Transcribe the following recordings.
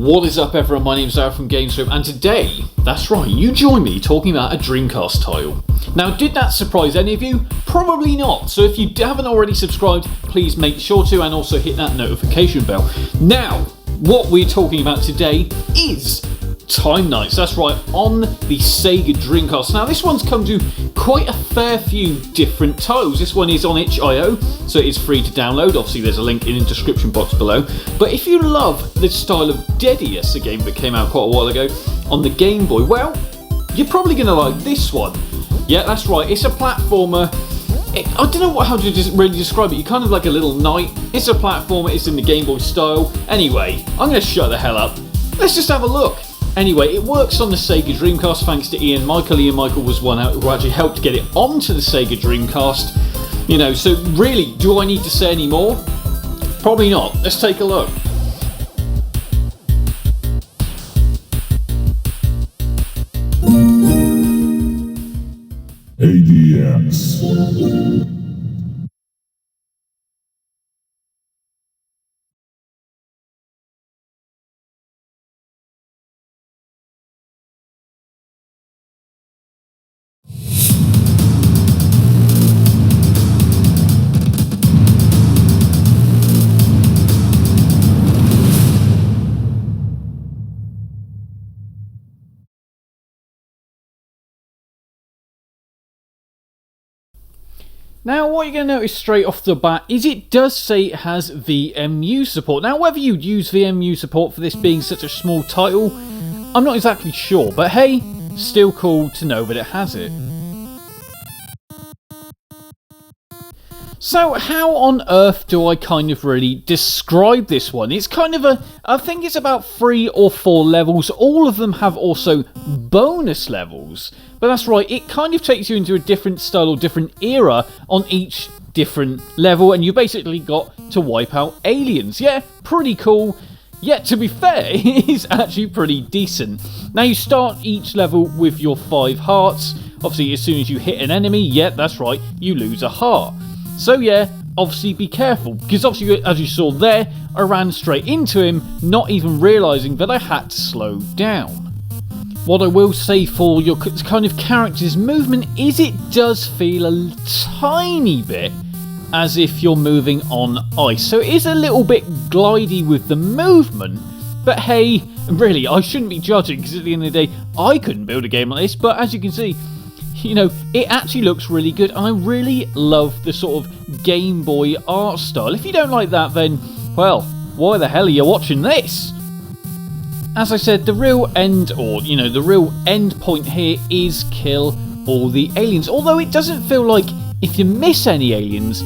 What is up everyone, my name's Al from GamesRoom, and today, that's right, you join me talking about a Dreamcast title. Now, did that surprise any of you? Probably not, so if you haven't already subscribed, please make sure to, and also hit that notification bell. Now, what we're talking about today is Time Nights, that's right, on the Sega Dreamcast. Now this one's come to quite a fair few different titles. This one is on itch.io, so it is free to download. Obviously there's a link in the description box below. But if you love the style of Dedius, a game that came out quite a while ago on the Game Boy, well, you're probably going to like this one. Yeah, that's right, it's a platformer. I don't know how to really describe it. You're kind of like a little knight. It's a platformer, it's in the Game Boy style. Anyway, I'm going to shut the hell up. Let's just have a look. Anyway, it works on the Sega Dreamcast thanks to Ian Michael. Ian Michael was one who actually helped get it onto the Sega Dreamcast. You know, so really, do I need to say any more? Probably not. Let's take a look. ADX. Now, what you're going to notice straight off the bat is it does say it has VMU support. Now, whether you'd use VMU support for this being such a small title, I'm not exactly sure. But hey, still cool to know that it has it. So, how on earth do I kind of really describe this one? It's kind of I think it's about 3 or 4 levels. All of them have also bonus levels. But that's right, it kind of takes you into a different style or different era on each different level, and you basically got to wipe out aliens. Yeah, pretty cool. Yet, to be fair, it is actually pretty decent. Now, you start each level with your 5 hearts. Obviously, as soon as you hit an enemy, yeah, that's right, you lose a heart. So yeah, obviously be careful, because obviously, as you saw there, I ran straight into him, not even realising that I had to slow down. What I will say for your kind of character's movement is it does feel a tiny bit as if you're moving on ice. So it is a little bit glidey with the movement, but hey, really, I shouldn't be judging, because at the end of the day, I couldn't build a game like this, but as you can see, you know, it actually looks really good, and I really love the sort of Game Boy art style. If you don't like that, then, well, why the hell are you watching this? As I said, the real end, or, you know, the real end point here is kill all the aliens. Although it doesn't feel like, if you miss any aliens,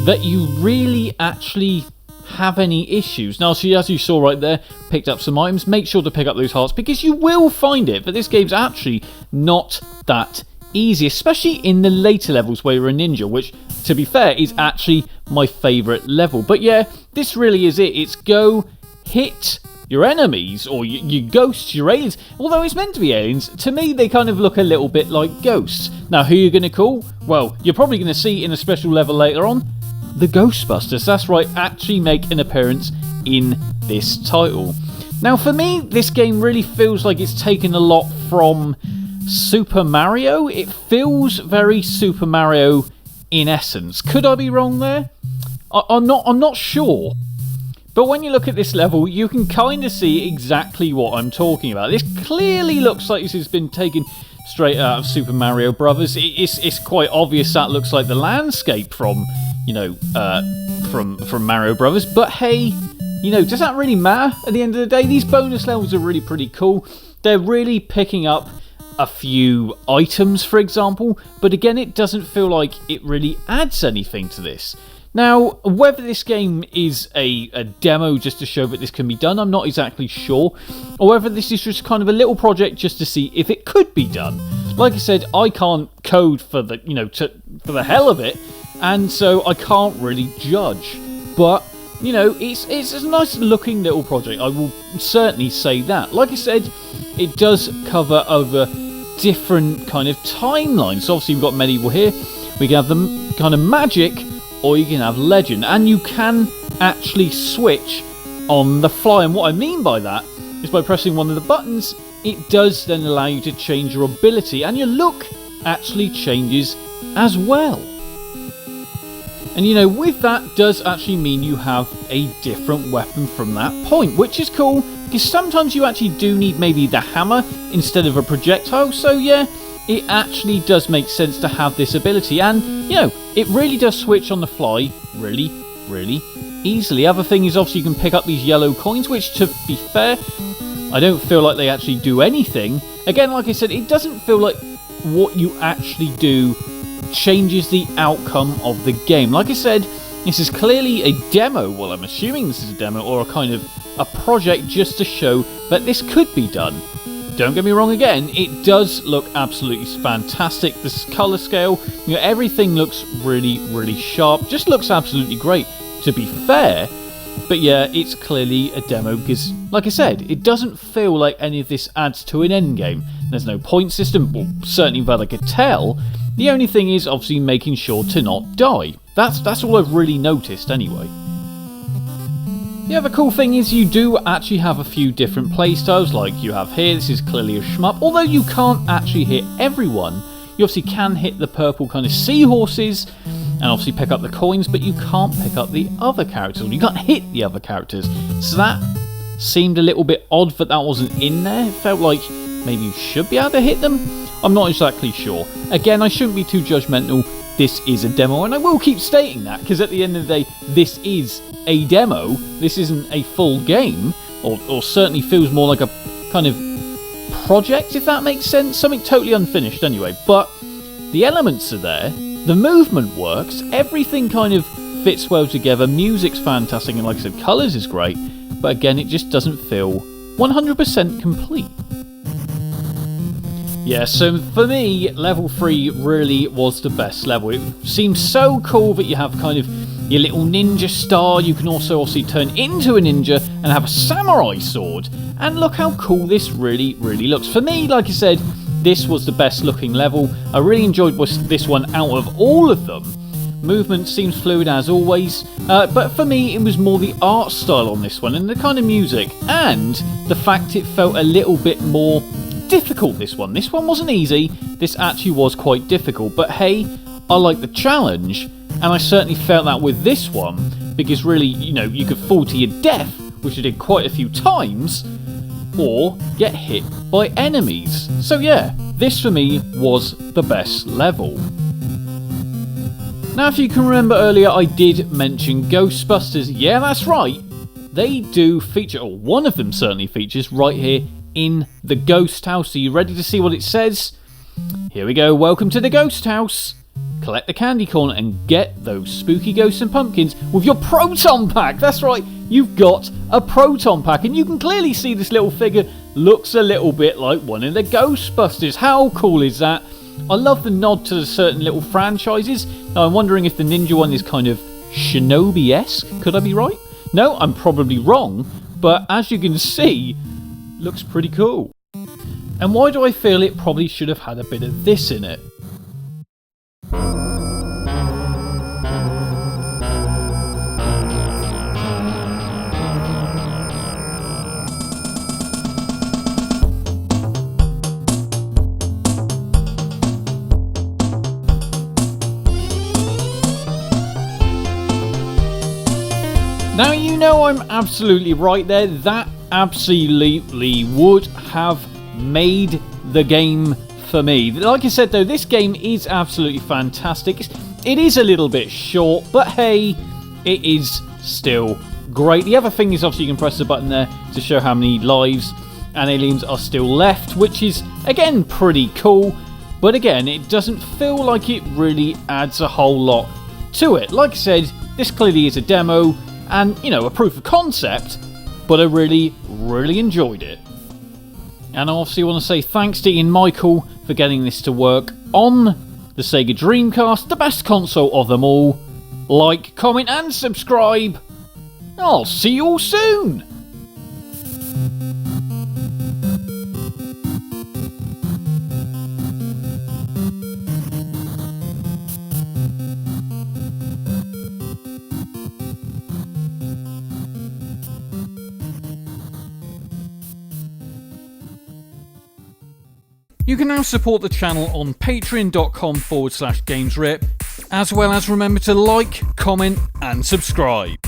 that you really actually have any issues. Now, so as you saw right there, picked up some items. Make sure to pick up those hearts, because you will find it, but this game's actually not that easy, especially in the later levels where you're a ninja, which, to be fair, is actually my favourite level. But yeah, this really is it. It's go, hit your enemies, or you ghost your aliens. Although it's meant to be aliens, to me they kind of look a little bit like ghosts. Now, who are you going to call? Well, you're probably going to see in a special level later on, the Ghostbusters. That's right, actually make an appearance in this title. Now, for me, this game really feels like it's taken a lot from Super Mario. It feels very Super Mario in essence. Could I be wrong there? I'm not sure. But when you look at this level, you can kind of see exactly what I'm talking about. This clearly looks like this has been taken straight out of Super Mario Brothers. It's quite obvious that looks like the landscape from, you know, from Mario Brothers. But hey, you know, does that really matter? At the end of the day, these bonus levels are really pretty cool. They're really picking up a few items, for example. But again, it doesn't feel like it really adds anything to this. Now, whether this game is a demo just to show that this can be done, I'm not exactly sure. Or whether this is just kind of a little project just to see if it could be done. Like I said, I can't code for the, you know, for the hell of it, and so I can't really judge. But, you know, it's a nice looking little project, I will certainly say that. Like I said, it does cover over different kind of timelines. So obviously we've got medieval here, we can have the kind of magic, or you can have legend, and you can actually switch on the fly. And what I mean by that is by pressing one of the buttons, it does then allow you to change your ability, and your look actually changes as well. And you know, with that does actually mean you have a different weapon from that point, which is cool, because sometimes you actually do need maybe the hammer instead of a projectile, so yeah, it actually does make sense to have this ability, and you know, it really does switch on the fly really easily. Other thing is obviously you can pick up these yellow coins, which to be fair, I don't feel like they actually do anything. Again, like I said, it doesn't feel like what you actually do changes the outcome of the game. Like I said, this is clearly a demo. Well, I'm assuming this is a demo or a kind of a project just to show that this could be done. Don't get me wrong again, it does look absolutely fantastic. This colour scale, you know, everything looks really sharp. Just looks absolutely great, to be fair. But yeah, it's clearly a demo because, like I said, it doesn't feel like any of this adds to an endgame. There's no point system, well, certainly that I could tell. The only thing is obviously making sure to not die. That's all I've really noticed anyway. The other cool thing is you do actually have a few different playstyles, like you have here. This is clearly a shmup. Although you can't actually hit everyone, you obviously can hit the purple kind of seahorses and obviously pick up the coins, but you can't pick up the other characters. You can't hit the other characters. So that seemed a little bit odd that wasn't in there. It felt like maybe you should be able to hit them. I'm not exactly sure. Again, I shouldn't be too judgmental. This is a demo, and I will keep stating that, because at the end of the day, this is a demo. This isn't a full game, or certainly feels more like a kind of project, if that makes sense. Something totally unfinished anyway, but the elements are there, the movement works, everything kind of fits well together, music's fantastic, and like I said, colours is great, but again, it just doesn't feel 100% complete. Yeah, so for me, level 3 really was the best level. It seems so cool that you have kind of your little ninja star. You can also obviously turn into a ninja and have a samurai sword. And look how cool this really looks. For me, like I said, this was the best looking level. I really enjoyed this one out of all of them. Movement seems fluid as always, but for me it was more the art style on this one and the kind of music, and the fact it felt a little bit more difficult. This one wasn't easy. This actually was quite difficult, but hey, I like the challenge, and I certainly felt that with this one, because really, you know, you could fall to your death, which I did quite a few times, or get hit by enemies. So yeah, this for me was the best level. Now, if you can remember earlier, I did mention Ghostbusters. Yeah, that's right. They do feature, or one of them certainly features, right here in the ghost house. Are you ready to see what it says? Here we go. Welcome to the ghost house. Collect the candy corn and get those spooky ghosts and pumpkins with your proton pack. That's right, you've got a proton pack, and you can clearly see this little figure looks a little bit like one of the Ghostbusters. How cool is that? I love the nod to the certain little franchises. Now, I'm wondering if the ninja one is kind of Shinobi-esque. Could I be right? No, I'm probably wrong, but as you can see, looks pretty cool. And why do I feel it probably should have had a bit of this in it? Now, you know I'm absolutely right there. That absolutely would have made the game for me. Like I said though, this game is absolutely fantastic. It is a little bit short, but hey, it is still great. The other thing is obviously you can press the button there to show how many lives and aliens are still left, which is again pretty cool. But again, it doesn't feel like it really adds a whole lot to it. Like I said, this clearly is a demo and, you know, a proof of concept, but I really enjoyed it. And I obviously want to say thanks to Ian Michael for getting this to work on the Sega Dreamcast, the best console of them all. Like, comment and subscribe. I'll see you all soon. You can now support the channel on patreon.com/gamesrip, as well as remember to like, comment and subscribe.